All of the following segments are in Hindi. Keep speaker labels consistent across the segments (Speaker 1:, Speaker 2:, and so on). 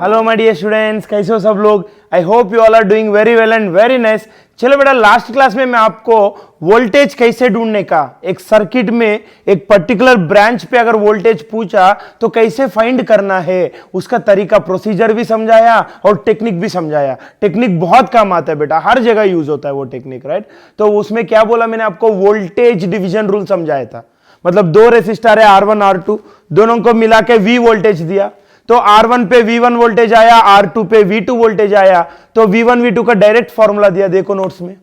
Speaker 1: हेलो माय डियर स्टूडेंट्स, कैसे हो सब लोग। I hope you all are doing very well and very nice. चलो बेटा, लास्ट क्लास में मैं आपको वोल्टेज कैसे ढूंढने का, एक सर्किट में एक पर्टिकुलर ब्रांच पे अगर वोल्टेज पूछा तो कैसे फाइंड करना है, उसका तरीका, प्रोसीजर भी समझाया और टेक्निक भी समझाया। टेक्निक बहुत काम आता है बेटा, हर जगह यूज होता है वो टेक्निक, राइट। तो उसमें क्या बोला मैंने आपको, वोल्टेज डिवीजन रूल समझाया था। मतलब दो रेसिस्टर है R1 R2, दोनों को मिला के V वोल्टेज दिया, तो R1 पे V1 वोल्टेज आया, R2 पे V2 वोल्टेज आया। तो V1 V2 का डायरेक्ट फॉर्मूला दिया, देखो नोट्स में,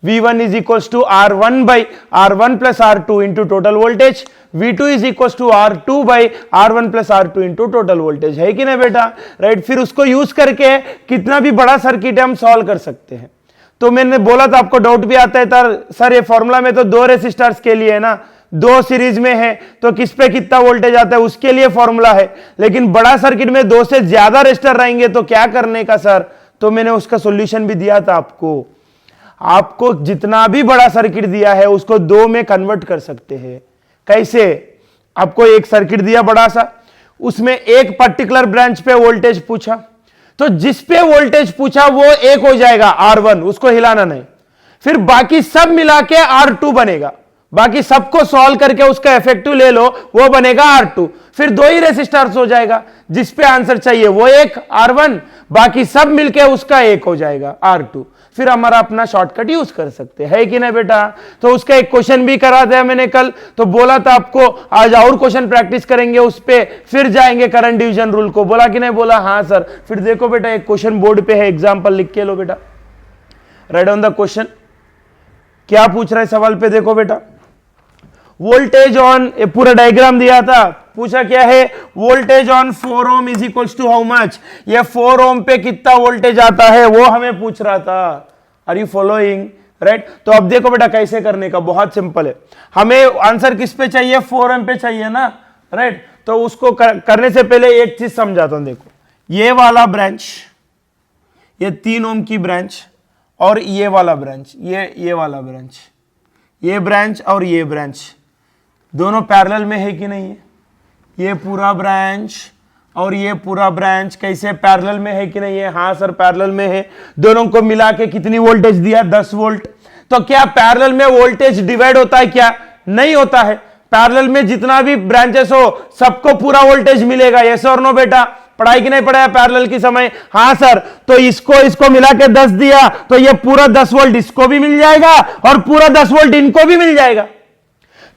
Speaker 1: V1 is equal to R1 by R1 plus R2 into total voltage, V2 is equal to R2 by R1 plus R2 into total voltage, है कि नहीं बेटा, राइट। फिर उसको यूज करके कितना भी बड़ा सर्किट है हम सॉल्व कर सकते हैं। तो मैंने बोला था आपको डाउट भी आता है सर ये फॉर्मूला में तो दो रेसिस्टर्स के लिए है ना, दो सीरीज में है तो किस पे कितना वोल्टेज आता है उसके लिए फॉर्मूला है, लेकिन बड़ा सर्किट में दो से ज्यादा रेजिस्टर रहेंगे तो क्या करने का सर। तो मैंने उसका सॉल्यूशन भी दिया था आपको जितना भी बड़ा सर्किट दिया है उसको दो में कन्वर्ट कर सकते हैं। कैसे, आपको एक सर्किट दिया बड़ा सा, उसमें एक पर्टिकुलर ब्रांच पे वोल्टेज पूछा, तो जिस पे वोल्टेज पूछा वो एक हो जाएगा R1, उसको हिलाना नहीं। फिर बाकी सब मिला के R2 बनेगा, बाकी सबको सॉल्व करके उसका इफेक्टिव ले लो, वो बनेगा R2। फिर दो ही रेसिस्टर्स हो जाएगा, जिस पे आंसर चाहिए वो एक R1, बाकी सब मिलके उसका एक हो जाएगा R2। फिर हमारा अपना शॉर्टकट यूज कर सकते हैं, है कि नहीं बेटा। तो उसका एक क्वेश्चन भी करा दिया मैंने कल, तो बोला था आपको आज और क्वेश्चन प्रैक्टिस करेंगे उस पे, फिर जाएंगे करंट डिवीजन रूल को, बोला कि नहीं, बोला हाँ सर। फिर देखो बेटा, एक क्वेश्चन बोर्ड पे है, एग्जाम्पल लिख के लो बेटा, राइट ऑन द क्वेश्चन। क्या पूछ रहा है सवाल पे, देखो बेटा, वोल्टेज ऑन, पूरा डायग्राम दिया था, पूछा क्या है, voltage on 4 ohm is equal to how much, ये 4 ओम पे कितना वोल्टेज आता है वो हमें पूछ रहा था। Are you following, right. तो अब देखो बेटा कैसे करने का, बहुत सिंपल है। हमें आंसर किस पे चाहिए, 4 ओम पे चाहिए ना, राइट। तो उसको करने से पहले एक चीज समझाता हूं, देखो ये वाला ब्रांच, ये 3 ओम की ब्रांच, और ये वाला ब्रांच, ये वाला ब्रांच, ये ब्रांच और ये ब्रांच दोनों पैरेलल में है कि नहीं है। ये पूरा ब्रांच और ये पूरा ब्रांच कैसे पैरेलल में है कि नहीं है, हाँ सर पैरेलल में है। दोनों को मिला के कितनी वोल्टेज दिया, 10 वोल्ट। तो क्या पैरेलल में वोल्टेज डिवाइड होता है क्या, नहीं होता है। पैरेलल में जितना भी ब्रांचेस हो सबको पूरा वोल्टेज मिलेगा, यस और नो बेटा। पढ़ाई कि नहीं पढ़ाया पैरेलल की समय, हाँ सर। तो इसको मिला के 10 दिया, तो ये पूरा 10 वोल्ट इसको भी मिल जाएगा और पूरा 10 वोल्ट इनको भी मिल जाएगा।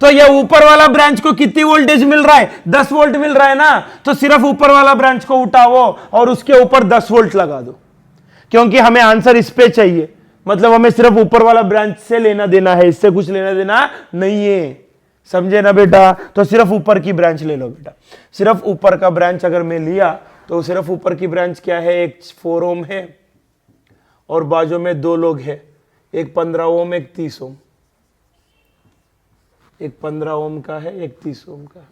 Speaker 1: तो ये ऊपर वाला ब्रांच को कितनी वोल्टेज मिल रहा है, 10 वोल्ट मिल रहा है ना। तो सिर्फ ऊपर वाला ब्रांच को उठाओ और उसके ऊपर 10 वोल्ट लगा दो, क्योंकि हमें आंसर इस पे चाहिए। मतलब हमें सिर्फ ऊपर वाला ब्रांच से लेना देना है, इससे कुछ लेना देना नहीं है, समझे ना बेटा। तो सिर्फ ऊपर की ब्रांच ले लो बेटा। सिर्फ ऊपर का ब्रांच अगर मैं लिया तो सिर्फ ऊपर की ब्रांच क्या है, एक 4 ओम है और बाजू में दो लोग हैं, एक 15 ओम एक 30 ओम, एक 15 ओम का है एक 30 ओम का है।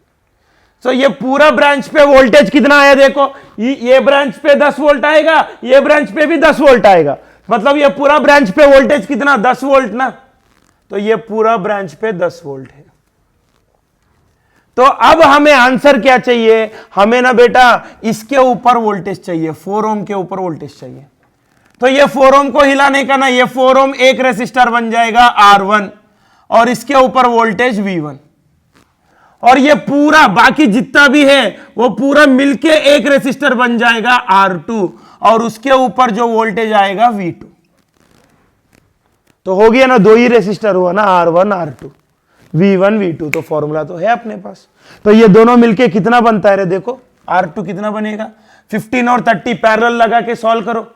Speaker 1: तो ये पूरा ब्रांच पे वोल्टेज कितना आया देखो, ये ब्रांच पे 10 वोल्ट आएगा, ये ब्रांच पे भी 10 वोल्ट आएगा। मतलब ये पूरा ब्रांच पे वोल्टेज कितना, 10 वोल्ट ना। तो ये पूरा ब्रांच पे 10 वोल्ट है। तो अब हमें आंसर क्या चाहिए, हमें ना बेटा इसके ऊपर वोल्टेज चाहिए, 4 ओम के ऊपर वोल्टेज चाहिए। तो ये 4 ओम को हिलाने का ना, ये 4 ओम एक रेसिस्टर बन जाएगा R1 और इसके ऊपर वोल्टेज V1, और ये पूरा बाकी जितना भी है वो पूरा मिलके एक रेसिस्टर बन जाएगा R2 और उसके ऊपर जो वोल्टेज आएगा V2। तो हो गया ना, दो ही रेसिस्टर हुआ ना, R1 R2, V1 V2। तो फॉर्मूला तो है अपने पास। तो ये दोनों मिलके कितना बनता है रे, देखो R2 कितना बनेगा, 15 और 30 पैरेलल लगा के सॉल्व करो,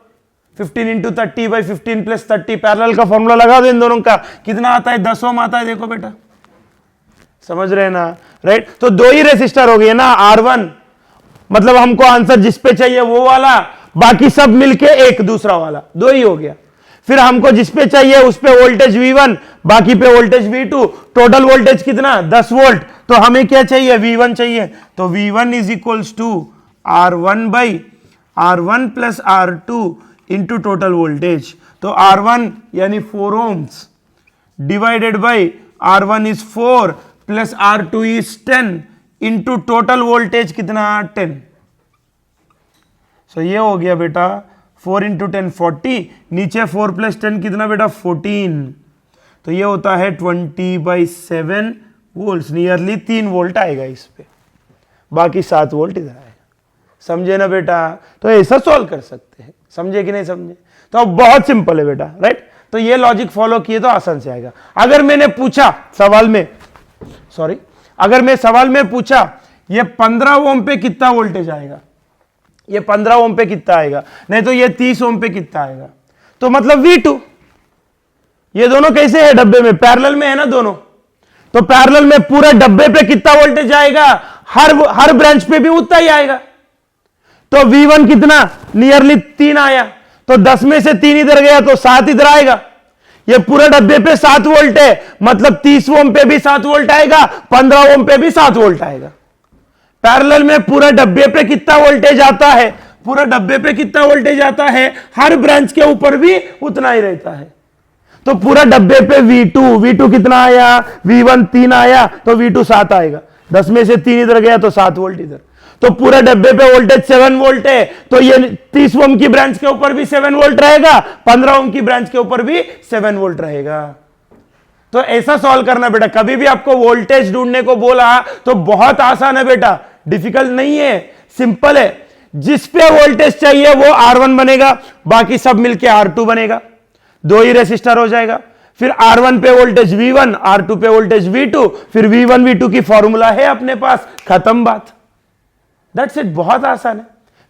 Speaker 1: 15 इंटू 30 बाई 15 प्लस 30 पैरेलल का फॉर्मूला लगा दो इन दोनों का, कितना आता है, 10 ओम आता है। देखो बेटा समझ रहे हैं ना, राइट। तो दो ही रेसिस्टर हो गए ना, R1 मतलब हमको आंसर जिस पे चाहिए वो वाला, बाकी सब मिलके एक दूसरा वाला, दो ही हो गया। फिर हमको जिस पे चाहिए उस पे वोल्टेज V1, बाकी पे वोल्टेज V2, टोटल वोल्टेज कितना, 10 वोल्ट। तो हमें क्या चाहिए, V1 चाहिए। तो V1 is equals to R1 by R1 plus R2 into total voltage. तो R1 यानी 4 ohms divided by R1 is 4 plus R2 is 10 into total voltage कितना, 10। सो ये हो गया बेटा 4 इंटू 10 40, नीचे 4 प्लस 10 कितना बेटा 14, तो ये होता है 20/7 वोल्ट, नियरली 3 वोल्ट आएगा इस पे, बाकी 7 वोल्ट इधर आएगा। समझे ना बेटा? तो ऐसा सॉल्व कर सकते हैं, समझे कि नहीं समझे? तो अब बहुत सिंपल है बेटा, राइट? तो ये लॉजिक फॉलो किए तो आसान से आएगा। अगर मैंने पूछा सवाल में, अगर मैं सवाल में पूछा ये 15 ओम पे कितना वोल्टेज आएगा, ये 15 ओम पे कितना आएगा, नहीं तो ये 30 ओम पे कितना आएगा, तो मतलब V2। ये दोनों कैसे है डब्बे में, पैरेलल में है ना दोनों, तो पैरेलल में पूरे डब्बे पे कितना वोल्टेज आएगा, हर ब्रांच पे भी उतना ही आएगा। तो V1 कितना, नियरली 3 आया, तो 10 में से 3 इधर गया तो 7 इधर आएगा। ये पूरे डब्बे पे 7 वोल्ट है, मतलब 30 ओम पे भी 7 वोल्ट आएगा, 15 ओम पे भी 7 वोल्ट आएगा। पैरेलल में पूरे डब्बे पे कितना वोल्टेज आता है, पूरे डब्बे पे कितना वोल्टेज आता है, हर ब्रांच के ऊपर भी उतना ही रहता है। तो पूरा डब्बे पे V2 कितना आया, V1 3 आया तो V2 7 आएगा, 10 में से 3 इधर गया तो 7 वोल्ट इधर। तो पूरे डब्बे पे वोल्टेज 7 वोल्ट है, तो ये 30 ओम की ब्रांच के ऊपर भी 7 वोल्ट रहेगा, 15 ओम की ब्रांच के ऊपर भी 7 वोल्ट रहेगा। तो ऐसा सॉल्व करना बेटा। कभी भी आपको वोल्टेज ढूंढने को बोला तो बहुत आसान है बेटा, डिफिकल्ट नहीं है, सिंपल है। जिस पे वोल्टेज चाहिए वो R1 बनेगा, बाकी सब मिलके R2 बनेगा, 2 ही रेसिस्टर हो जाएगा। फिर R1 पे वोल्टेज V1, R2 पे वोल्टेज V2, फिर V1 V2 की फॉर्मूला है अपने पास, खत्म बात। दैट्स इट, बहुत आसान है।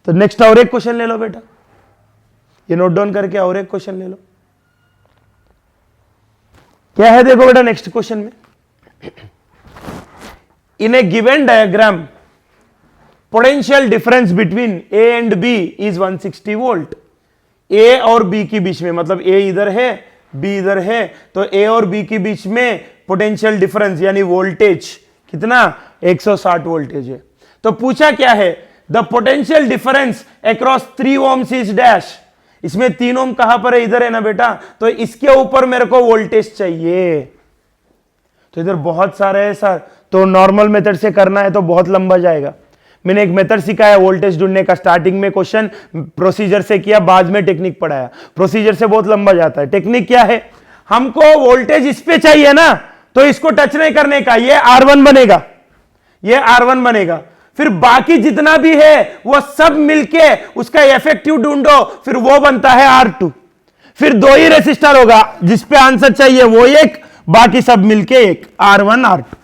Speaker 1: तो नेक्स्ट और एक क्वेश्चन ले लो बेटा, ये नोट डाउन करके और एक क्वेश्चन ले लो। क्या है देखो बेटा नेक्स्ट क्वेश्चन में, in a given diagram potential difference between A and B is 160 volt. A और B के बीच में, मतलब A इधर है B इधर है, तो A और B के बीच में पोटेंशियल डिफरेंस यानी वोल्टेज कितना, 160 वोल्टेज है। तो पूछा क्या है, the potential difference across 3 ohms is dash. इसमें 3 ओम कहां पर है, इधर है ना बेटा, तो इसके ऊपर मेरे को वोल्टेज चाहिए। तो इधर बहुत सारे है सर, तो नॉर्मल मेथड से करना है तो बहुत लंबा जाएगा। मैंने एक मेथड सिखाया वोल्टेज ढूंढने का, स्टार्टिंग में क्वेश्चन प्रोसीजर से किया, बाद में टेक्निक पढ़ाया। प्रोसीजर से बहुत लंबा जाता है। टेक्निक क्या है, हमको वोल्टेज इस पे चाहिए ना, तो इसको टच नहीं करने का, ये R1 बनेगा, ये R1 बनेगा। फिर बाकी जितना भी है वो सब मिलके उसका इफेक्टिव ढूंढो, फिर वो बनता है R2। फिर 2 ही रेसिस्टर होगा, जिस पे आंसर चाहिए वो एक, बाकी सब मिलके एक, R1 R2।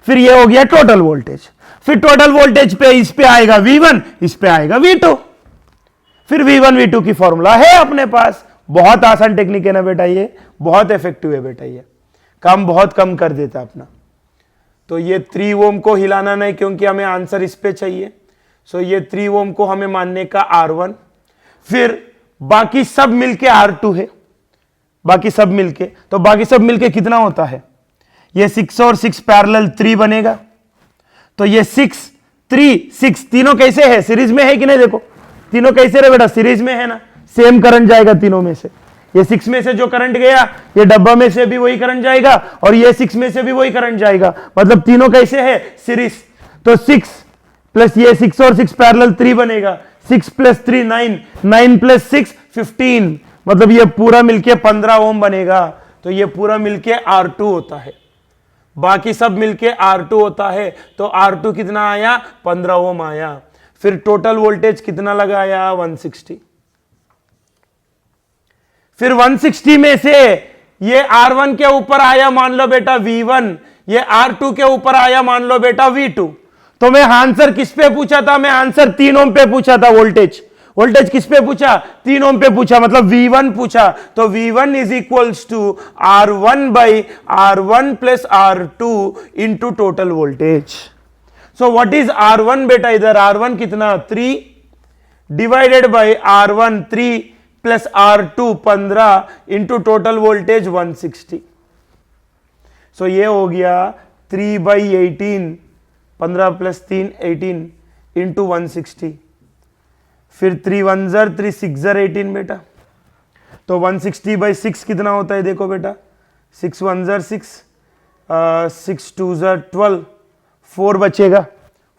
Speaker 1: फिर ये हो गया टोटल वोल्टेज। फिर टोटल वोल्टेज पे इस पे आएगा V1, इस पे आएगा V2। फिर V1 V2 की फॉर्मूला है अपने पास। बहुत आसान टेक्निक है ना बेटा, ये बहुत इफेक्टिव है बेटा, ये काम बहुत कम कर देता अपना। तो ये 3 ओम को हिलाना नहीं, क्योंकि हमें आंसर इस पे चाहिए। सो ये 3 ओम को हमें मानने का R1, फिर बाकी सब मिलके R2 है, बाकी सब मिलके, तो बाकी सब मिलके कितना होता है, ये 6 और 6 पैरेलल 3 बनेगा। तो ये 6 3 6 तीनों कैसे है, सीरीज में है कि नहीं, देखो तीनों कैसे रहे बेटा, सीरीज में है ना, सेम करंट जाएगा तीनों में से। ये 6 में से जो करंट गया, ये डब्बा में से भी वही करंट जाएगा, और ये 6 में से भी वही करंट जाएगा, मतलब तीनों कैसे है, सीरीज। तो 6 प्लस ये 6 और 6 पैरेलल 3 बनेगा, 6 प्लस 3 9, 9 प्लस 6 15, मतलब ये पूरा मिलके 15 ओम बनेगा। तो ये पूरा मिलके R2 होता है, बाकी सब मिलके R2 होता है। तो R2 कितना आया, 15 ओम आया। फिर टोटल वोल्टेज कितना लगाया, 160। फिर 160 में से ये R1 के ऊपर आया मान लो बेटा V1, ये R2 के ऊपर आया मान लो बेटा V2। तो मैं आंसर किस पे पूछा था, मैं आंसर 3 ओम पे पूछा था। वोल्टेज किस पे पूछा, 3 ओम पे पूछा, मतलब V1 पूछा। तो V1 is equals to R1 by R1 plus R2 into total voltage. So what is R1 बेटा, इधर R1 कितना 3 divided by R1 3 plus R2 15 into total voltage 160। So ये हो गया 3/18, 15 प्लस 3 18 इंटू 160। फिर 3 1 ज़र 3 6 ज़र 18 बेटा। तो 160/6 कितना होता है, देखो बेटा, 6 1 ज़र 6, 6 2 ज़र 12, 4 बचेगा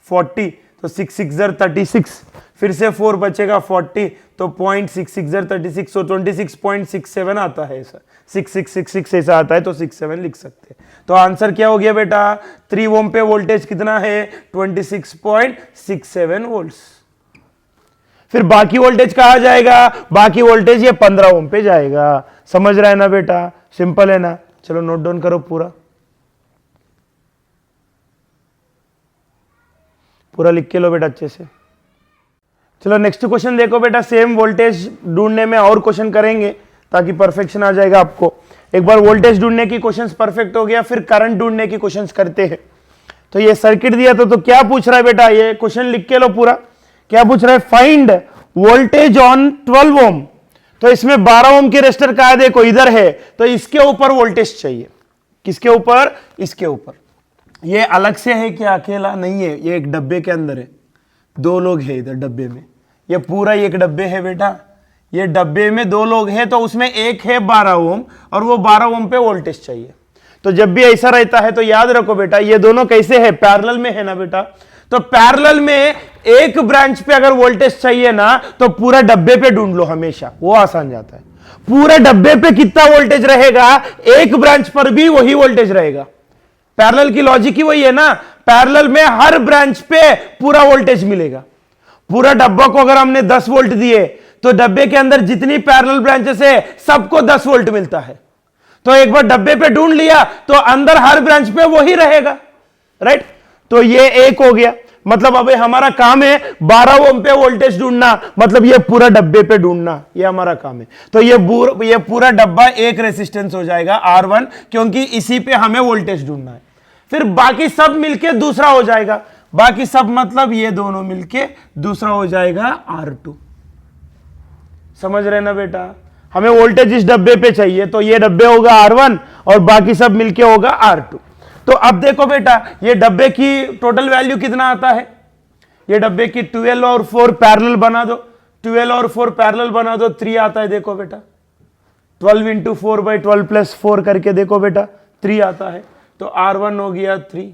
Speaker 1: 40, तो 6 6 ज़र 36। फिर से 4 बचेगा 40, तो 0.66 36, तो 26.67 आता है ऐसा, 6666 ऐसा आता है, तो 67 लिख सकते हैं। तो आंसर क्या हो गया बेटा, 3 ओम पे वोल्टेज कितना है, 26.67 वोल्ट्स। फिर बाकी वोल्टेज कहा जाएगा, बाकी वोल्टेज ये 15 ओम पे जाएगा। समझ रहा है ना बेटा, सिंपल है ना। चलो नोट डाउन करो, पूरा लिख के लो बेटा अच्छे से। चलो नेक्स्ट क्वेश्चन देखो बेटा, सेम वोल्टेज ढूंढने में और क्वेश्चन करेंगे ताकि परफेक्शन आ जाएगा आपको। एक बार वोल्टेज ढूंढने की क्वेश्चंस परफेक्ट हो गया, फिर करंट ढूंढने की क्वेश्चंस करते हैं। तो ये सर्किट दिया था, तो क्या पूछ रहा है बेटा, ये क्वेश्चन लिख के लो पूरा। क्या पूछ रहा है, फाइंड वोल्टेज ऑन 12 ओम। तो इसमें 12 ओम की रेजिस्टर कहा है, देखो इधर है, तो इसके ऊपर वोल्टेज चाहिए। किसके ऊपर, इसके ऊपर। ये अलग से है क्या, अकेला नहीं है, ये एक डब्बे के अंदर है, 2 लोग हैं इधर डब्बे में। ये पूरा एक डब्बे है बेटा, ये डब्बे में 2 लोग हैं, तो उसमें एक है 12 ओम और वो 12 ओम पे वोल्टेज चाहिए। तो जब भी ऐसा रहता है तो याद रखो बेटा, ये दोनों कैसे है, पैरेलल में है ना बेटा। तो पैरेलल में एक ब्रांच पे अगर वोल्टेज चाहिए ना, तो पूरा डब्बे पे ढूंढ लो हमेशा, वो आसान जाता है। पूरे डब्बे पे कितना वोल्टेज रहेगा, एक ब्रांच पर भी वही वोल्टेज रहेगा। पैरेलल की लॉजिक ही वही है ना, पैरेलल में हर ब्रांच पे पूरा वोल्टेज मिलेगा। पूरा डब्बा को अगर हमने 10 वोल्ट दिए, तो डब्बे के अंदर जितनी पैरेलल ब्रांचेस है सबको 10 वोल्ट मिलता है। तो एक बार डब्बे पे ढूंढ लिया तो अंदर हर ब्रांच पे वही रहेगा, राइट। तो ये एक हो गया, मतलब अबे हमारा काम है 12 ओम पे वोल्टेज ढूंढना, मतलब ये पूरा डब्बे पे ढूंढना, ये हमारा काम है। तो ये पूरा डब्बा एक रेसिस्टेंस हो जाएगा R1, क्योंकि इसी पे हमें वोल्टेज ढूंढना है। फिर बाकी सब मिलके दूसरा हो जाएगा, बाकी सब मतलब ये दोनों मिलके दूसरा हो जाएगा R2। समझ रहे ना बेटा, हमें वोल्टेज इस डब्बे पे चाहिए, तो ये डब्बे होगा R1 और बाकी सब मिलके होगा R2। तो अब देखो बेटा, ये डब्बे की टोटल वैल्यू कितना आता है, ये डब्बे की 12 और 4 पैरेलल बना दो, 12 और 4 पैरेलल बना दो, 3 आता है। देखो बेटा 12 इंटू 4/12 प्लस 4 करके देखो बेटा 3 आता है। तो R1 हो गया 3।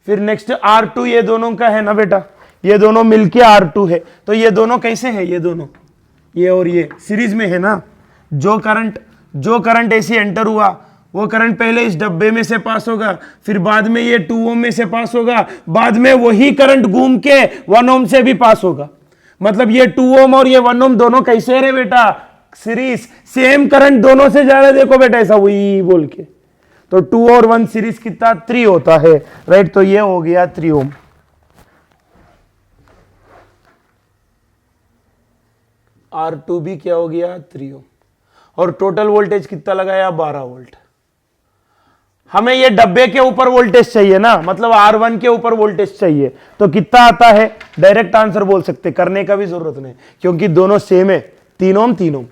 Speaker 1: फिर नेक्स्ट R2, ये दोनों का है ना बेटा, ये दोनों मिलके R2 है। तो ये दोनों कैसे है, ये दोनों, ये और ये सीरीज में है ना। जो करंट ऐसे एंटर हुआ, वो करंट पहले इस डब्बे में से पास होगा, फिर बाद में ये 2 ओम में से पास होगा, बाद में वही करंट घूम के 1 ओम से भी पास होगा। मतलब ये 2 ओम और ये 1 ओम दोनों कैसे है बेटा, सीरीज, सेम करंट दोनों से जा रहा है। देखो बेटा ऐसा वही बोल के, तो 2 और 1 सीरीज कितना 3 होता है, राइट। तो ये हो गया 3 ओम। R2 भी क्या हो गया 3 ओम, और टोटल वोल्टेज कितना लगाया 12 वोल्ट। हमें ये डब्बे के ऊपर वोल्टेज चाहिए ना, मतलब R1 के ऊपर वोल्टेज चाहिए, तो कितना आता है, डायरेक्ट आंसर बोल सकते, करने का भी जरूरत नहीं, क्योंकि दोनों सेम है, 3 ओम 3 ओम।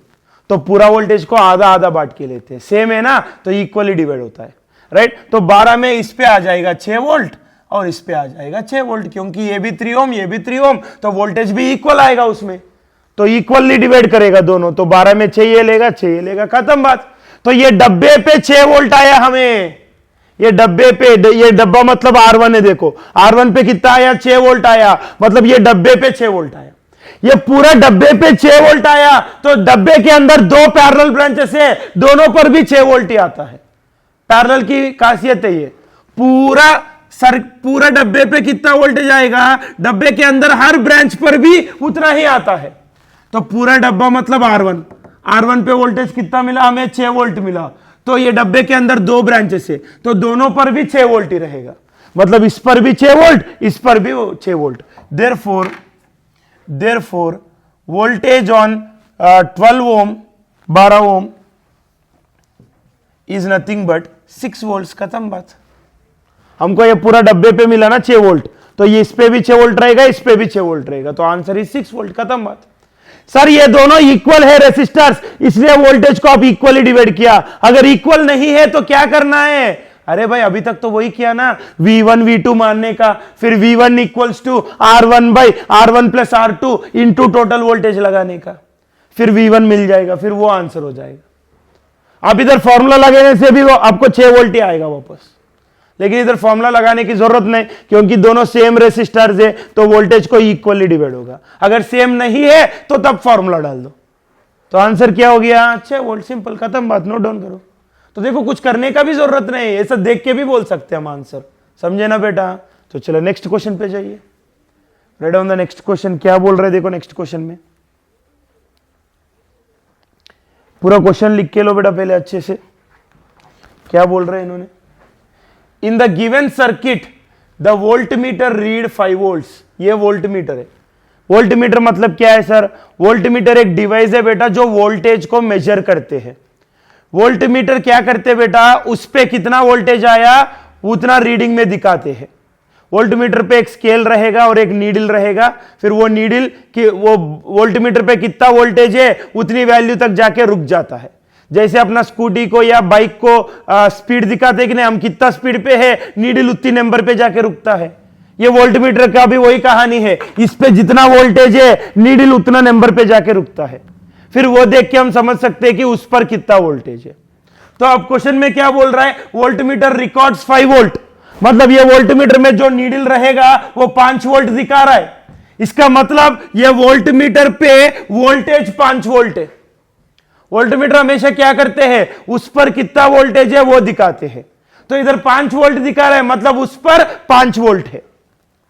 Speaker 1: तो पूरा वोल्टेज को आधा आधा बांट के लेते हैं, सेम है ना, तो इक्वली डिवाइड होता है, राइट। तो 12 में इस पे आ जाएगा 6 वोल्ट और इस पे आ जाएगा 6 वोल्ट, क्योंकि ये भी 3 ओम ये भी 3 ओम, तो वोल्टेज भी इक्वल आएगा उसमें, तो इक्वली डिवाइड करेगा दोनों। तो 12 में 6 ये लेगा, 6 ये लेगा, खत्म बात। तो ये डब्बे पे 6 वोल्ट आया हमें, ये डब्बे पे, ये डब्बा मतलब R1 है, देखो R1 पे कितना आया 6 वोल्ट आया, मतलब ये डब्बे पे 6 वोल्ट आया। ये पूरा डब्बे पे 6 वोल्ट आया, तो डब्बे के अंदर 2 पैरेलल ब्रांचेस है, दोनों पर भी 6 वोल्ट ही आता है। पैरेलल की खासियत है ये। पूरा डब्बे पे कितना वोल्टेज आएगा, डब्बे के अंदर हर ब्रांच पर भी उतना ही आता है। तो पूरा डब्बा मतलब R1 पे वोल्टेज कितना मिला हमें, 6 वोल्ट मिला। तो ये डब्बे के अंदर 2 ब्रांचेस है, तो दोनों पर भी 6 वोल्ट ही रहेगा, मतलब इस पर भी 6 वोल्ट, इस पर भी 6 volt. therefore voltage on 12 ohm 12 ohm is nothing but 6 volts। खत्म बात। हमको ये पूरा डब्बे पे मिला ना 6 वोल्ट, तो ये इस पे भी 6 वोल्ट रहेगा, इस पे भी 6 वोल्ट रहेगा, तो आंसर इज 6 वोल्ट। खत्म बात। सर ये दोनों इक्वल है रेसिस्टर्स, इसलिए वोल्टेज को आप इक्वली डिवाइड किया। अगर इक्वल नहीं है तो क्या करना है, अरे भाई अभी तक तो वही किया ना, V1 V2 मानने का, फिर V1 equals to R1 plus R2 into total voltage लगाने का, फिर V1 मिल जाएगा, फिर वो आंसर हो जाएगा। आप इधर फॉर्मूला लगाने से भी वो आपको 6 वोल्ट ही आएगा वापस। लेकिन इधर फॉर्मूला लगाने की जरूरत नहीं, क्योंकि दोनों सेम रेसिस्टर्स है तो वोल्टेज को इक्वली डिवाइड होगा। अगर सेम नहीं है तो तब फॉर्मूला डाल दो। तो आंसर क्या हो गया? 6 वोल्ट। सिंपल, खत्म बात, नोट डाउन करो। तो देखो कुछ करने का भी जरूरत नहीं, ऐसा देख के भी बोल सकते हैं हम आंसर, समझे ना बेटा? तो चलो नेक्स्ट क्वेश्चन पे जाइए। Red on the next question. क्या बोल रहे देखो नेक्स्ट क्वेश्चन में, पूरा क्वेश्चन लिख के लो बेटा पहले अच्छे से। क्या बोल रहे हैं इन्होंने? In the given circuit the volt meter read 5 volts. ये वोल्ट मीटर है। वोल्ट मीटर मतलब क्या है सर? वोल्ट मीटर एक डिवाइस है बेटा जो वोल्टेज को मेजर करते हैं। वोल्ट मीटर क्या करते हैं बेटा? उस पे कितना वोल्टेज आया उतना रीडिंग में दिखाते हैं। वोल्ट मीटर पे एक स्केल रहेगा और एक नीडल रहेगा, फिर वो नीडल की वो वोल्ट मीटर पे कितना वोल्टेज है उतनी वैल्यू तक जाके रुक जाता है। जैसे अपना स्कूटी को या बाइक को स्पीड दिखाते कि नहीं, हम कितना स्पीड पे है, नीडल उतनी नंबर पे जाके रुकता है। ये वोल्ट मीटर का भी वही कहानी है, इस पे जितना वोल्टेज है नीडल उतना नंबर पे जाके रुकता है। फिर वो देख के हम समझ सकते हैं कि उस पर कितना वोल्टेज है। तो अब क्वेश्चन में क्या बोल रहा है? वोल्ट मीटर रिकॉर्ड्स 5 वोल्ट, मतलब ये वोल्ट मीटर में जो नीडल रहेगा वो 5 वोल्ट दिखा रहा है। इसका मतलब ये वोल्ट मीटर पे वोल्टेज 5 वोल्ट है। वोल्ट मीटर हमेशा क्या करते हैं? उस पर कितना वोल्टेज है वो दिखाते हैं। तो इधर 5 वोल्ट दिखा रहा है, मतलब उस पर 5 वोल्ट है।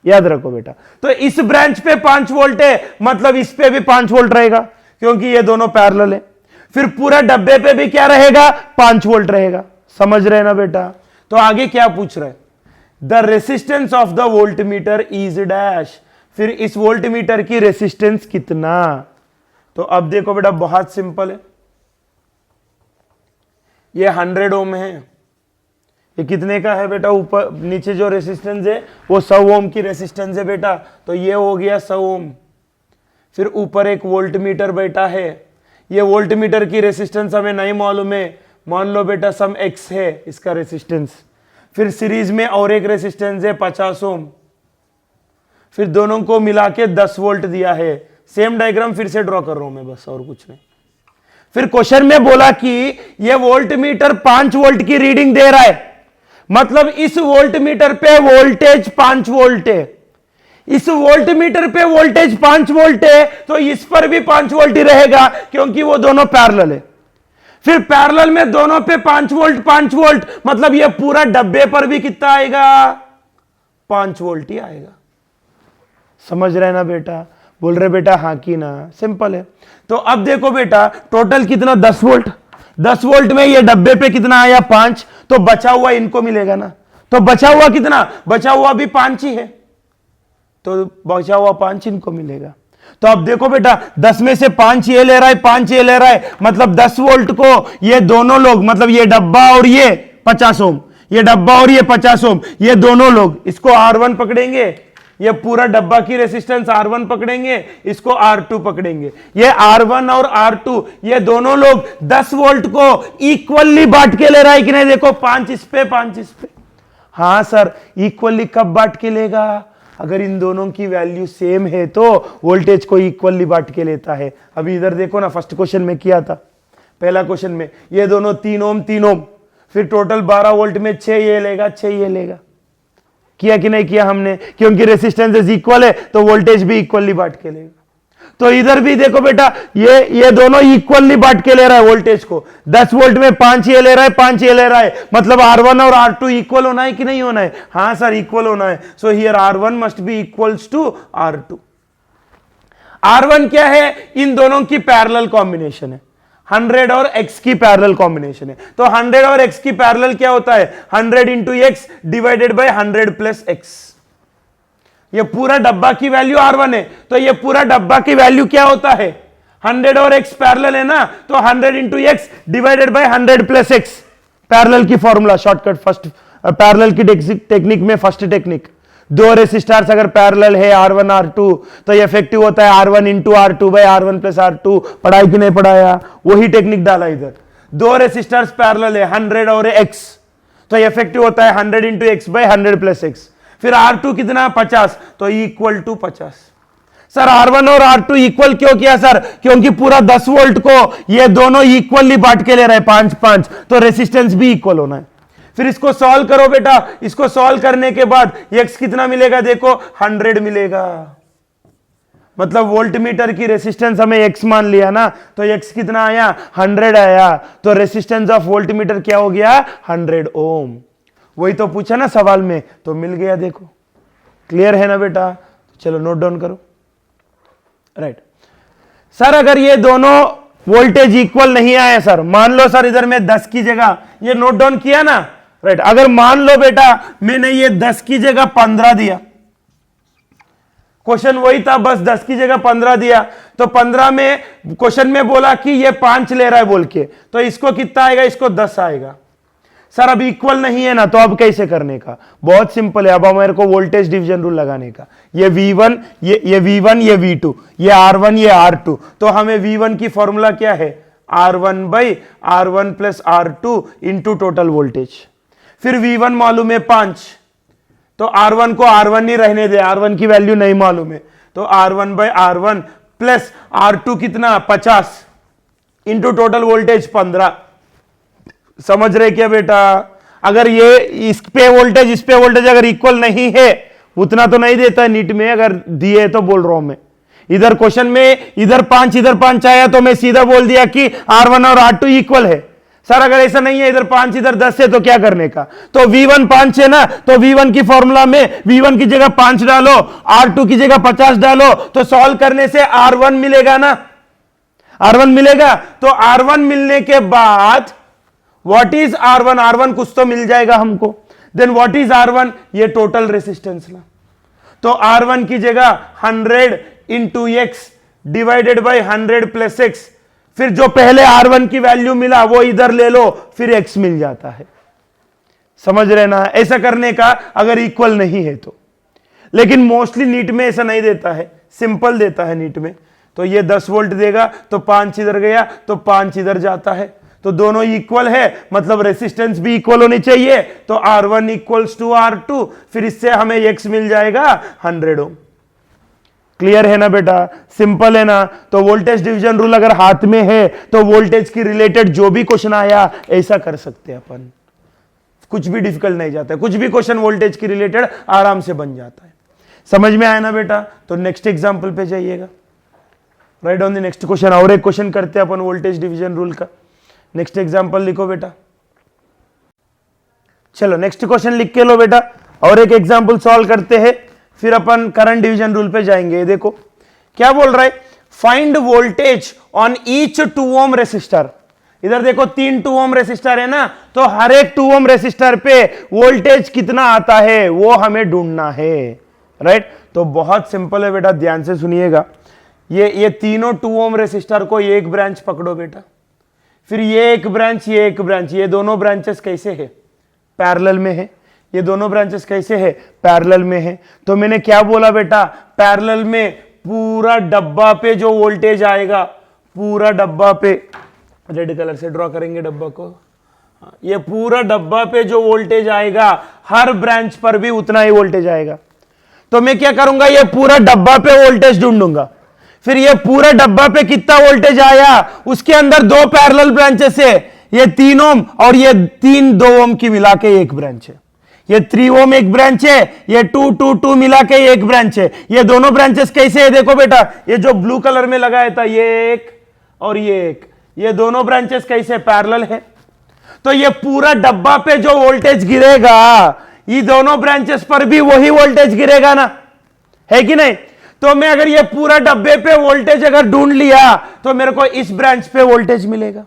Speaker 1: याद रखो बेटा। तो इस ब्रांच पे 5 वोल्ट है, मतलब इस पे भी 5 वोल्ट रहेगा, क्योंकि ये दोनों पैरेलल है। फिर पूरा डब्बे पे भी क्या रहेगा? 5 वोल्ट रहेगा। समझ रहे ना बेटा? तो आगे क्या पूछ रहे हैं? The resistance of the volt meter is dash. फिर इस वोल्ट मीटर की रेसिस्टेंस कितना? तो अब देखो बेटा बहुत सिंपल है। ये 100 ओम है। ये कितने का है बेटा? ऊपर नीचे जो रेसिस्टेंस है वो 100 ओम की रेसिस्टेंस है बेटा, तो ये हो गया 100 ओम। फिर ऊपर एक वोल्ट मीटर बेटा है। ये वोल्ट मीटर की रेसिस्टेंस हमें नहीं मालूम है, मान लो बेटा सम एक्स है इसका रेसिस्टेंस। फिर सीरीज में और एक रेसिस्टेंस है 50 ओम। फिर दोनों को मिला के 10 वोल्ट दिया है। सेम डायग्राम फिर से ड्रॉ कर रहा हूं मैं, बस और कुछ नहीं। फिर क्वेश्चन में बोला कि यह वोल्ट मीटर 5 वोल्ट की रीडिंग दे रहा है, मतलब इस वोल्ट मीटर पे वोल्टेज 5 वोल्ट है। इस वोल्ट मीटर पे वोल्टेज 5 वोल्ट है, तो इस पर भी 5 वोल्ट ही रहेगा, क्योंकि वो दोनों पैरेलल है। फिर पैरेलल में दोनों पे 5 वोल्ट 5 वोल्ट, मतलब ये पूरा डब्बे पर भी कितना आएगा? 5 वोल्ट ही आएगा। समझ रहे ना बेटा? बोल रहे बेटा हाँ कि ना? सिंपल है। तो अब देखो बेटा टोटल कितना? 10 वोल्ट। 10 वोल्ट में ये डब्बे पे कितना आया? 5। तो बचा हुआ इनको मिलेगा ना। तो बचा हुआ कितना? बचा हुआ भी 5 ही है, तो बचा हुआ 5 इनको मिलेगा। तो अब देखो बेटा 10 में से 5 ये ले रहा है, 5 ये ले रहा है, मतलब 10 वोल्ट को ये दोनों लोग, मतलब ये डब्बा और ये 50 ओम, ये डब्बा और ये 50 ओम, ये दोनों लोग इसको R1 पकड़ेंगे, ये पूरा डब्बा की रेसिस्टेंस R1 पकड़ेंगे, इसको R2 पकड़ेंगे। ये R1 और R2 ये दोनों लोग 10 वोल्ट को इक्वली बांट के ले रहा है कि नहीं? देखो 5 इस पे 5 इस पे। हाँ सर, इक्वली कब बांट के लेगा? अगर इन दोनों की वैल्यू सेम है तो वोल्टेज को इक्वली बांट के लेता है। अभी इधर देखो ना, फर्स्ट क्वेश्चन में किया था। पहला क्वेश्चन में ये दोनों 3 ओम 3 ओम, फिर टोटल 12 वोल्ट में 6 ये लेगा 6 ये लेगा। किया कि नहीं किया हमने? क्योंकि रेसिस्टेंस इक्वल है तो वोल्टेज भी इक्वली बांट के लेगा। तो इधर भी देखो बेटा ये दोनों इक्वली बांट के ले रहा है वोल्टेज को। 10 वोल्ट में 5 ये ले रहा है 5 ये ले रहा है, मतलब R1 और R2 इक्वल होना है कि नहीं होना है? हाँ सर इक्वल होना है। So here R1 must be equals to R2। R1 क्या है? इन दोनों की पैरेलल कॉम्बिनेशन है, 100 और x की पैरेलल कॉम्बिनेशन है। तो 100 और x की पैरेलल क्या होता है? 100 into x divided by 100 plus x. ये पूरा डब्बा की वैल्यू R1 है, तो ये पूरा डब्बा की वैल्यू क्या होता है? 100 और x पैरेलल है ना, तो 100 into x divided by 100 plus x. Parallel की फॉर्मूला शॉर्टकट, फर्स्ट पैरेलल की टेक्निक में फर्स्ट टेक्निक, दो रेसिस्टर्स अगर पैरेलल है R1 R2 तो ये इफेक्टिव होता है R1 into R2 bye R1 plus R2। पढ़ाई कि नहीं पढ़ाया? वही टेक्निक डाला इधर। दो रेसिस्टर्स पैरेलल है 100 और x, तो ये इफेक्टिव होता है 100 into x by 100 plus x. फिर R2 कितना? 50, तो इक्वल टू 50। सर R1 और R2 इक्वल क्यों किया सर? क्योंकि पूरा 10 वोल्ट को ये दोनों इक्वली बांट के ले रहे हैं 5 5, तो रेसिस्टेंस भी इक्वल होना है। फिर इसको सॉल्व करो बेटा, इसको सॉल्व करने के बाद x कितना मिलेगा देखो 100 मिलेगा। मतलब वोल्ट मीटर की रेसिस्टेंस हमें x मान लिया ना, तो x कितना आया 100 आया, तो रेसिस्टेंस ऑफ वोल्ट मीटर क्या हो गया 100 ओम। वही तो पूछा ना सवाल में, तो मिल गया देखो। क्लियर है ना बेटा? चलो नोट डाउन करो। राइट सर, अगर ये दोनों वोल्टेज इक्वल नहीं आए सर, मान लो सर इधर मैं 10 की जगह, ये नोट डाउन किया ना? राइट, अगर मान लो बेटा मैंने ये 10 की जगह 15 दिया, क्वेश्चन वही था, बस 10 की जगह 15 दिया, तो 15 में क्वेश्चन में बोला कि ये 5 ले रहा है बोल के, तो इसको कितना आएगा? इसको 10 आएगा। सर अब इक्वल नहीं है ना, तो अब कैसे करने का? बहुत सिंपल है, अब हमारे को वोल्टेज डिवीजन रूल लगाने का। ये V1, ये V1, ये V2, ये R1, ये R2, तो हमें V1 की फॉर्मूला क्या है? R1 by R1 plus R2 into total voltage. फिर V1 मालूम है 5, तो R1 को R1 ही रहने दे, R1 की वैल्यू नहीं मालूम है, तो R1 by R1 plus R2 कितना 50 इंटू टोटल वोल्टेज 15। समझ रहे क्या बेटा? अगर ये इस पे वोल्टेज अगर इक्वल नहीं है, उतना तो नहीं देता है नीट में, अगर दिए तो बोल रहा हूं मैं। इधर क्वेश्चन में इधर 5 आया, तो मैं सीधा बोल दिया कि R1 और R2 इक्वल है। सर अगर ऐसा नहीं है, इधर 5 इधर 10 है, तो क्या करने का? तो V1 5 है ना, तो V1 की फॉर्मूला में V1 की जगह 5 डालो, R2 की जगह 50 डालो, तो सॉल्व करने से R1 मिलेगा ना, R1 मिलेगा। तो R1 मिलने के बाद व्हाट इज R1? R1 कुछ तो मिल जाएगा हमको। Then what is R1? ये टोटल रेसिस्टेंस ना, तो R1 की जगह 100 into x divided by 100 plus x, फिर जो पहले R1 की वैल्यू मिला वो इधर ले लो, फिर x मिल जाता है। समझ रहे ना? ऐसा करने का अगर इक्वल नहीं है तो। लेकिन मोस्टली नीट में ऐसा नहीं देता है, सिंपल देता है नीट में। तो ये 10 वोल्ट देगा, तो 5 इधर गया, तो 5 इधर जाता है, तो दोनों इक्वल है, मतलब रेसिस्टेंस भी इक्वल होनी चाहिए। तो R1 इक्वल्स टू R2, फिर इससे हमें x मिल जाएगा 100 ओम। क्लियर है ना बेटा? सिंपल है ना? तो वोल्टेज डिवीजन रूल अगर हाथ में है, तो वोल्टेज की रिलेटेड जो भी क्वेश्चन आया ऐसा कर सकते हैं अपन, कुछ भी डिफिकल्ट नहीं जाता है, कुछ भी क्वेश्चन वोल्टेज की रिलेटेड आराम से बन जाता है। समझ में आया ना बेटा? तो नेक्स्ट एग्जाम्पल पे जाइएगा। Right on the next question. और एक क्वेश्चन करते हैं अपन वोल्टेज डिवीजन रूल का। नेक्स्ट एग्जाम्पल लिखो बेटा। चलो नेक्स्ट क्वेश्चन लिख के लो बेटा, और एक एग्जाम्पल सॉल्व करते हैं, फिर अपन करंट डिवीजन रूल पे जाएंगे। देखो क्या बोल रहा है, find voltage on each 2 ohm resistor. इधर देखो 3 2 ओम रेसिस्टर है ना, तो हर एक 2 ओम रेसिस्टर पे वोल्टेज कितना आता है वो हमें ढूंढना है। राइट, तो बहुत सिंपल है बेटा, ध्यान से सुनिएगा। ये तीनों 2 ओम रेसिस्टर को एक ब्रांच पकड़ो बेटा, फिर ये एक ब्रांच, ये एक ब्रांच, ये दोनों ब्रांचेस कैसे है? पैरेलल में है। ये दोनों ब्रांचेस कैसे है? पैरेलल में है। तो मैंने क्या बोला बेटा, पैरेलल में पूरा डब्बा पे जो वोल्टेज आएगा, पूरा डब्बा पे, रेड कलर से ड्रॉ करेंगे डब्बा को, ये पूरा डब्बा पे जो वोल्टेज आएगा हर ब्रांच पर भी उतना ही वोल्टेज आएगा। तो मैं क्या करूंगा, ये पूरा डब्बा पे वोल्टेज ढूंढूंगा, फिर ये पूरा डब्बा पे कितना वोल्टेज आया, उसके अंदर 2 पैरेलल ब्रांचेस है, ये 3 ओम और ये 3 2 ओम की मिला के एक ब्रांच है, ये 3 ओम एक ब्रांच है, ये 2 2 2 मिला के एक ब्रांच है। ये दोनों ब्रांचेस कैसे है देखो बेटा, ये जो ब्लू कलर में लगाया था ये एक और ये एक, ये दोनों ब्रांचेस कैसे पैरेलल है। तो ये पूरा डब्बा पे जो वोल्टेज गिरेगा, ये दोनों ब्रांचेस पर भी वही वोल्टेज गिरेगा ना, है कि नहीं? तो मैं अगर ये पूरा डब्बे पे वोल्टेज अगर ढूंढ लिया, तो मेरे को इस ब्रांच पे वोल्टेज मिलेगा,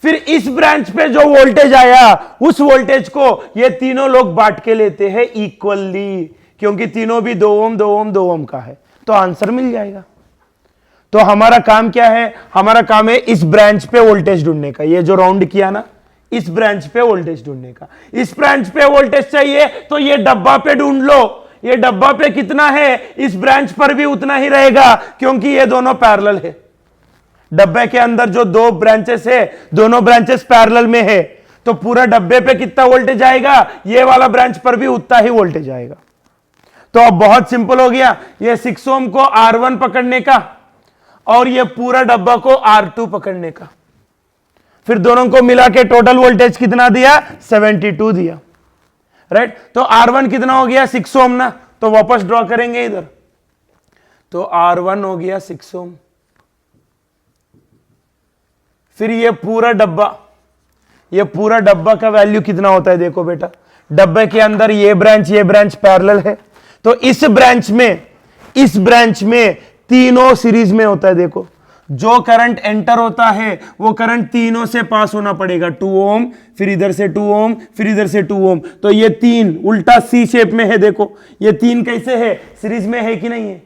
Speaker 1: फिर इस ब्रांच पे जो वोल्टेज आया उस वोल्टेज को ये तीनों लोग बांट के लेते हैं इक्वली, क्योंकि तीनों भी 2 ओम 2 ओम 2 ओम का है, तो आंसर मिल जाएगा। तो हमारा काम क्या है, हमारा काम है इस ब्रांच पे वोल्टेज ढूंढने का। ये जो राउंड किया ना, इस ब्रांच पे वोल्टेज ढूंढने का। इस ब्रांच पे वोल्टेज चाहिए तो ये डब्बा पे ढूंढ लो, ये डब्बा पे कितना है, इस ब्रांच पर भी उतना ही रहेगा, क्योंकि ये दोनों पैरेलल है। डब्बे के अंदर जो 2 ब्रांचेस है, दोनों ब्रांचेस पैरेलल में है, तो पूरा डब्बे पे कितना वोल्टेज आएगा, ये वाला ब्रांच पर भी उतना ही वोल्टेज आएगा। तो अब बहुत सिंपल हो गया, ये 6 ओम को R1 पकड़ने का और ये पूरा डब्बा को R2 पकड़ने का। फिर दोनों को मिला के टोटल वोल्टेज कितना दिया, 72 दिया, राइट। तो R1 कितना हो गया, 6 ओम ना, तो वापस ड्रॉ करेंगे इधर, तो R1 हो गया 6 ओम। फिर ये पूरा डब्बा का वैल्यू कितना होता है, देखो बेटा, डब्बे के अंदर ये ब्रांच पैरेलल है, तो इस ब्रांच में तीनों सीरीज में होता है। देखो जो करंट एंटर होता है वो करंट तीनों से पास होना पड़ेगा, 2 ओम, फिर इधर से 2 ओम, फिर इधर से 2 ओम, तो ये तीन उल्टा सी शेप में है। देखो ये तीन कैसे है, सीरीज में है कि नहीं है,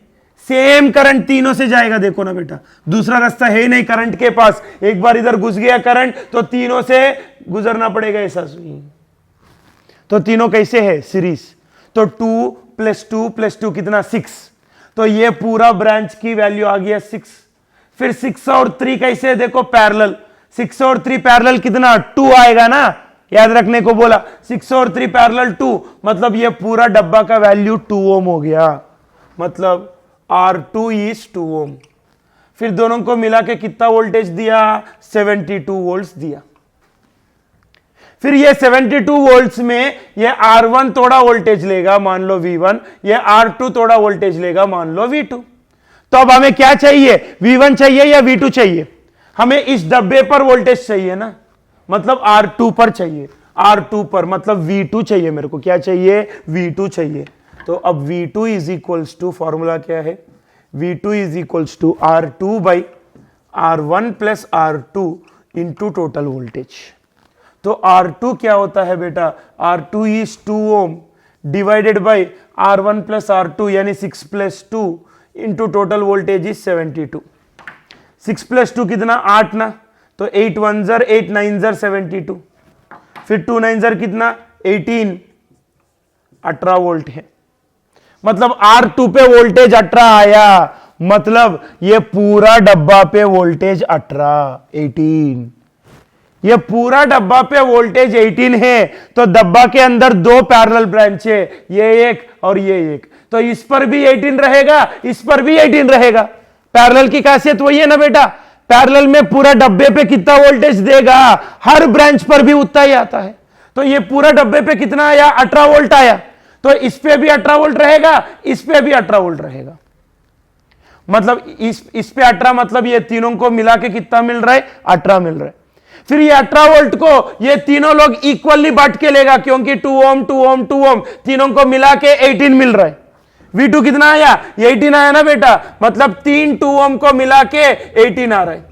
Speaker 1: सेम करंट तीनों से जाएगा। देखो ना बेटा, दूसरा रास्ता है ही नहीं करंट के पास, एक बार इधर घुस गया करंट तो तीनों से गुजरना पड़ेगा ऐसा। तो तीनों कैसे है, सीरीज, तो 2 + 2 + 2 कितना, 6, तो ये पूरा ब्रांच की वैल्यू आ गया 6। फिर 6 और 3 कैसे है, देखो पैरेलल, 6 और 3 पैरेलल कितना, 2 आएगा ना, याद रखने को बोला, 6 और 3 पैरेलल 2, मतलब ये पूरा डब्बा का वैल्यू 2 ओम हो गया, मतलब R2 इज 2 ओम। फिर दोनों को मिला के कितना वोल्टेज दिया, 72 वोल्ट्स दिया। फिर ये 72 वोल्ट्स में ये R1 थोड़ा वोल्टेज लेगा, मान लो V1, ये R2 थोड़ा वोल्टेज लेगा, मान लो V2। तो अब हमें क्या चाहिए, V1 चाहिए या V2 चाहिए, हमें इस डब्बे पर वोल्टेज चाहिए ना, मतलब R2 पर चाहिए, R2 पर मतलब V2 चाहिए मेरे को, क्या चाहिए, V2 चाहिए। तो अब V2 is equals to, formula क्या है, V2 is equals to R2 by R1 + R2 into total voltage. तो R2 क्या होता है बेटा, R2 is 2 Om divided by R1 + R2 यानी 6 + 2 इंटू टोटल वोल्टेज इज 72। 6 + 2 कितना, 8 ना, तो 8 1 ज़र 8 9 ज़र 72, फिर 2 9 ज़र कितना, 18, 18 वोल्ट है, मतलब R2 पे वोल्टेज 18 आया, मतलब ये पूरा डब्बा पे वोल्टेज 18 ये पूरा डब्बा पे वोल्टेज 18 है। तो डब्बा के अंदर दो पैरेलल ब्रांच है, ये एक और ये एक, तो इस पर भी 18 रहेगा, इस पर भी 18 रहेगा। पैरेलल की खासियत वही है ना बेटा, पैरेलल में पूरा डब्बे पे कितना वोल्टेज देगा, हर ब्रांच पर भी उतना ही आता है। तो ये पूरा डब्बे पे कितना आया, 18 वोल्ट आया, तो इस पे भी 18 वोल्ट रहेगा, इस पे भी 18 वोल्ट रहेगा, मतलब इस पे 18, मतलब ये तीनों को मिला के कितना मिल रहा है, 18 मिल रहा है। फिर ये 18 वोल्ट को ये तीनों लोग इक्वली बांट के लेगा, क्योंकि 2 ओम 2 ओम 2 ओम तीनों को मिला के 18 मिल रहा है। V2 कितना आया, 18 आया ना बेटा, मतलब 3 2 ओम को मिला के 18 आ रहा है।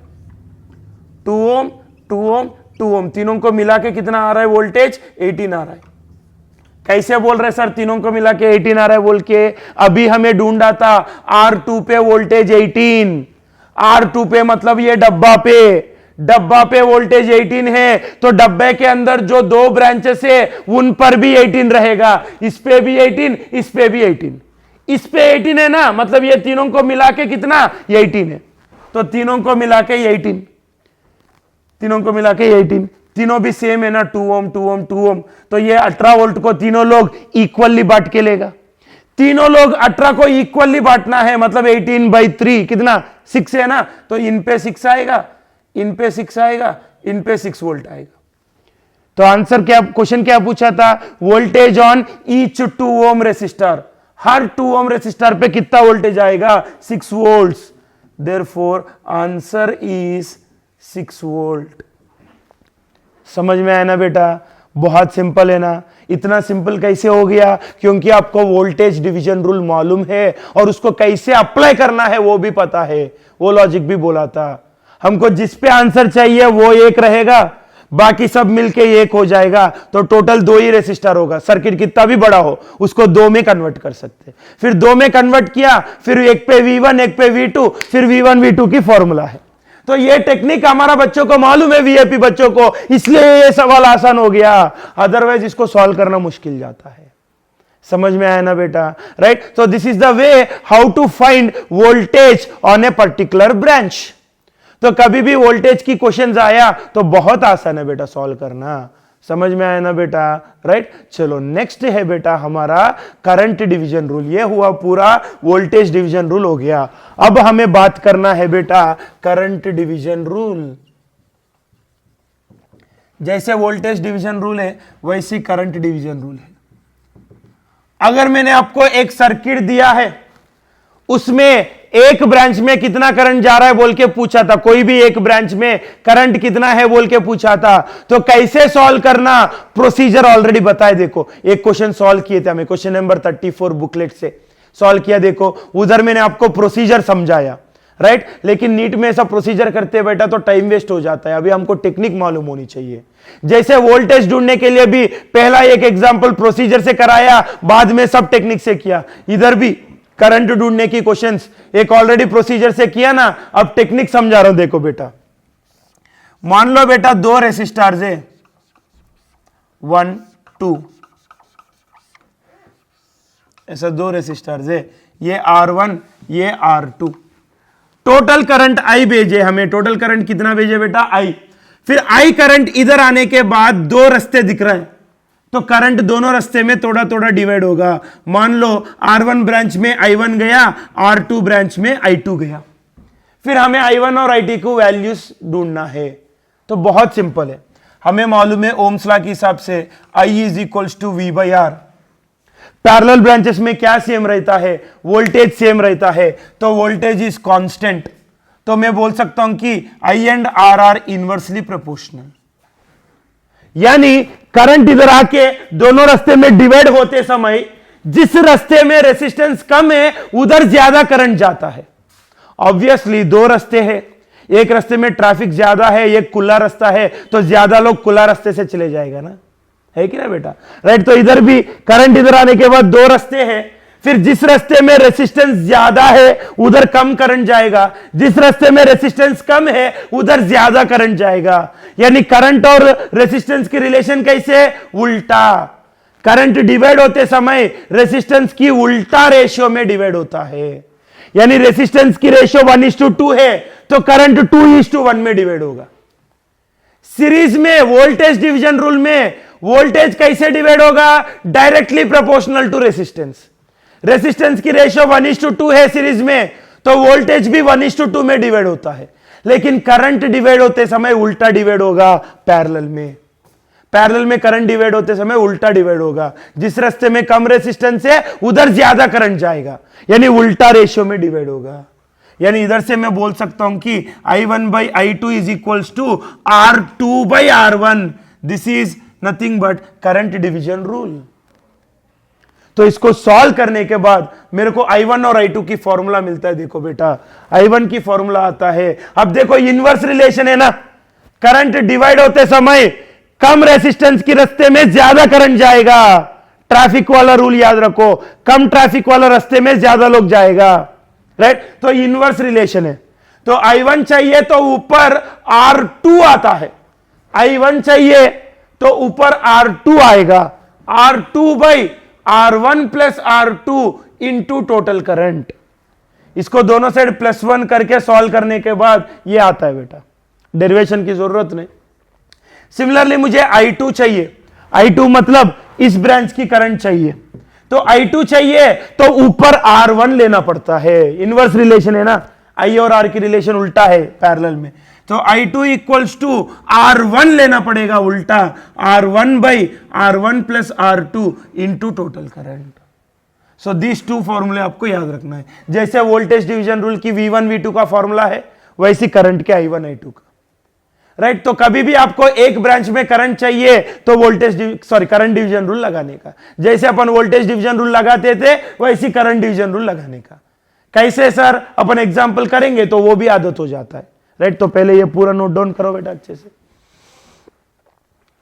Speaker 1: 2 ओम 2 ओम 2 ओम तीनों को मिला के कितना आ रहा है वोल्टेज, 18 आ रहा है। कैसे बोल रहे सर तीनों को मिला के 18 आ रहा है बोल के, अभी हमें ढूंढा था R2 पे वोल्टेज 18, R2 पे मतलब ये डब्बा पे वोल्टेज 18 है, तो डब्बे के अंदर जो दो ब्रांचेस है उन पर भी 18 रहेगा, इस पे भी 18, इस पे भी 18, इस पे 18 है ना, मतलब ये तीनों को मिला के कितना, ये 18 है, तो तीनों को मिला के 18, तीनों को मिला के 18, तीनों भी सेम है ना, 2 ओम 2 ओम 2 ओम, तो ये 18 वोल्ट को तीनों लोग इक्वली बांट के लेगा। तीनों लोग 18 को इक्वली बांटना है, मतलब 18/3 कितना, 6 है ना, तो इन पे 6 आएगा, इन पे 6 आएगा, इन पे 6 वोल्ट आएगा। तो आंसर क्या, क्वेश्चन क्या पूछा था, voltage on each 2 ohm resistor, her 2 ohm resistor पे कितना वोल्टेज आएगा, 6 volts, therefore answer is 6 volt. समझ में आया ना बेटा, बहुत सिंपल है ना। इतना सिंपल कैसे हो गया, क्योंकि आपको वोल्टेज डिवीजन रूल मालूम है और उसको कैसे अप्लाई करना है वो भी पता है, वो लॉजिक भी बोला था। हमको जिस पे आंसर चाहिए वो एक रहेगा, बाकी सब मिलके एक हो जाएगा, तो टोटल 2 ही रेसिस्टर होगा। सर्किट कितना भी बड़ा हो उसको 2 में कन्वर्ट कर सकते, फिर 2 में कन्वर्ट किया, फिर एक पे V1 एक पे V2, फिर V1 V2 की फॉर्मूला है। तो ये टेक्निक हमारा बच्चों को मालूम है, वीआईपी बच्चों को, इसलिए ये सवाल आसान हो गया, अदरवाइज इसको सॉल्व करना मुश्किल जाता है। समझ में आया ना बेटा, राइट। तो this is the way how to find voltage on a particular branch. तो कभी भी वोल्टेज की क्वेश्चंस आया तो बहुत आसान है बेटा सॉल्व करना, समझ में आया ना बेटा, राइट। चलो नेक्स्ट है बेटा हमारा करंट डिवीजन रूल। ये हुआ पूरा वोल्टेज डिवीजन रूल हो गया। अब हमें बात करना है बेटा करंट डिवीजन रूल। जैसे वोल्टेज डिवीजन रूल है वैसी करंट डिवीजन रूल है। अगर मैंने आपको एक सर्किट दिया है, उसमें एक ब्रांच में कितना करंट जा रहा है बोल के पूछा था, कोई भी एक ब्रांच में करंट कितना है बोल के पूछा था, तो कैसे सॉल्व करना प्रोसीजर ऑलरेडी बताए। देखो एक क्वेश्चन सॉल्व किए थे हमें, क्वेश्चन नंबर 34 बुकलेट से सॉल्व किया। देखो उधर मैंने आपको प्रोसीजर समझाया, राइट। लेकिन नीट में ऐसा प्रोसीजर करते बेटा तो टाइम वेस्ट हो जाता है। अभी हमको टेक्निक मालूम होनी चाहिए। जैसे वोल्टेज ढूंढने के लिए भी पहला एक एग्जांपल प्रोसीजर से कराया, बाद में सब टेक्निक से किया। इधर भी करंट ढूंढने की क्वेश्चंस एक ऑलरेडी प्रोसीजर से किया ना, अब टेक्निक समझा रहा हूं। देखो बेटा, मान लो बेटा दो रेसिस्टर्स है 1 2, ऐसा दो रेसिस्टर्स है, ये R1 ये R2। टोटल करंट I भेजे हमें, टोटल करंट कितना भेजे बेटा I। फिर I करंट इधर आने के बाद दो रास्ते दिख रहे हैं, तो करंट दोनों रास्ते में थोड़ा थोड़ा डिवाइड होगा। मान लो R1 ब्रांच में I1 गया, R2 ब्रांच में I2 गया। फिर हमें I1 और I2 को वैल्यूज ढूंढना है, तो बहुत सिंपल है। हमें मालूम है ओम्स लॉ के हिसाब से I is equals to V by R। Parallel branches में क्या सेम रहता है, वोल्टेज सेम रहता है, तो वोल्टेज इज कांस्टेंट। तो मैं बोल सकता हूं कि I and R are inversely proportional, यानी करंट इधर आके दोनों रास्ते में डिवाइड होते समय जिस रास्ते में रेजिस्टेंस कम है उधर ज्यादा करंट जाता है। ऑब्वियसली दो रास्ते हैं, एक रास्ते में ट्रैफिक ज्यादा है, एक खुला रास्ता है, तो ज्यादा लोग खुला रास्ते से चले जाएगा ना, है कि ना बेटा, राइट। तो इधर भी करंट इधर आने के बाद दो रास्ते हैं, फिर जिस रास्ते में रेजिस्टेंस ज्यादा है उधर कम करंट जाएगा, जिस रास्ते में रेजिस्टेंस कम है उधर ज्यादा करंट जाएगा। यानी करंट और रेजिस्टेंस की रिलेशन कैसे, उल्टा। करंट डिवाइड होते समय रेजिस्टेंस की उल्टा रेशियो में डिवाइड होता है। यानी रेजिस्टेंस की रेशियो 1:2 है, तो करंट 2:1 में डिवाइड होगा। सीरीज में वोल्टेज डिवीजन रूल में वोल्टेज कैसे डिवाइड होगा, directly proportional to resistance. Resistance की रेशियो 1:2 है सीरीज में, तो वोल्टेज भी 1:2 में डिवाइड होता है। लेकिन करंट डिवाइड होते समय उल्टा डिवाइड होगा पैरेलल में। पैरेलल में करंट डिवाइड होते समय उल्टा डिवाइड होगा, जिस रास्ते में कम रेजिस्टेंस है उधर ज्यादा करंट जाएगा, यानी उल्टा रेशियो में डिवाइड होगा। यानी इधर से मैं बोल सकता हूं कि I1 by I2 is equals to R2 by R1। This is nothing but current division rule. तो इसको सॉल्व करने के बाद मेरे को I1 और I2 की फॉर्मूला मिलता है। देखो बेटा, I1 की फॉर्मूला आता है, अब देखो इनवर्स रिलेशन है ना, करंट डिवाइड होते समय कम रेजिस्टेंस के रास्ते में ज्यादा करंट जाएगा। ट्रैफिक वाला रूल याद रखो, कम ट्रैफिक वाला रास्ते में ज्यादा लोग जाएगा, राइट। तो इनवर्स रिलेशन है। तो I1 चाहिए तो ऊपर R2 आता है, I1 चाहिए तो ऊपर R2 आएगा, R2 by R1 plus R2 into total current. इसको दोनों साइड +1 करके सॉल्व करने के बाद ये आता है बेटा, डेरिवेशन की जरूरत नहीं। सिमिलरली मुझे I2 चाहिए, I2 मतलब इस ब्रांच की करंट चाहिए, तो I2 चाहिए तो ऊपर R1 लेना पड़ता है। इनवर्स रिलेशन है ना, I और R की रिलेशन उल्टा है पैरेलल में, तो I2 इक्वल्स टू R1 लेना पड़ेगा उल्टा, R1 by R1 plus R2 into total current. So this two फॉर्मूले आपको याद रखना है। जैसे वोल्टेज डिवीजन रूल की V1 V2 का फॉर्मूला है, वैसी करंट के I1 I2 का, राइट। तो कभी भी आपको एक ब्रांच में करंट चाहिए तो करंट डिवीजन रूल लगाने का, जैसे अपन वोल्टेज डिवीजन रूल लगाते थे वैसी करंट डिवीजन रूल लगाने का। कैसे सर, अपन एग्जांपल करेंगे तो वो भी आदत हो जाता है, राइट। तो पहले ये पूरा नोट डाउन करो बेटा अच्छे से,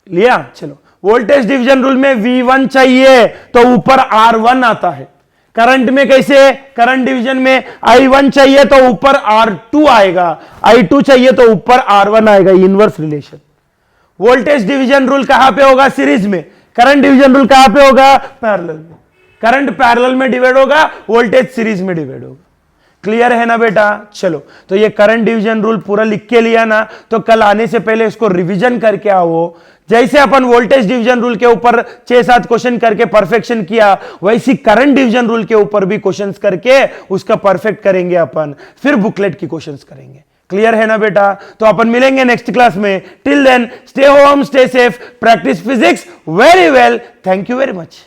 Speaker 1: लिया। चलो, वोल्टेज डिवीजन रूल में V1 चाहिए तो ऊपर R1 आता है। करंट में कैसे, करंट डिवीजन में I1 चाहिए तो ऊपर R2 आएगा, I2 चाहिए तो ऊपर R1 आएगा। Inverse relation. Voltage division rule कहां पे होगा, सीरीज में। करंट डिवीजन रूल कहां पे होगा, पैरेलल में। करंट पैरेलल में डिवाइड होगा, वोल्टेज सीरीज में डिवाइड होगा। क्लियर है ना बेटा। चलो, तो ये करंट डिवीजन रूल पूरा लिख के लिया ना, तो कल आने से पहले इसको रिवीजन करके आओ। जैसे अपन वोल्टेज डिवीजन रूल के ऊपर 6-7 क्वेश्चन करके परफेक्शन किया, वैसी करंट डिवीजन रूल के ऊपर भी क्वेश्चंस करके उसका परफेक्ट करेंगे अपन, फिर बुकलेट की क्वेश्चंस करेंगे। क्लियर है ना बेटा? तो अपन मिलेंगे नेक्स्ट क्लास में. Till then stay home, stay safe, practice physics very well. Thank you very much.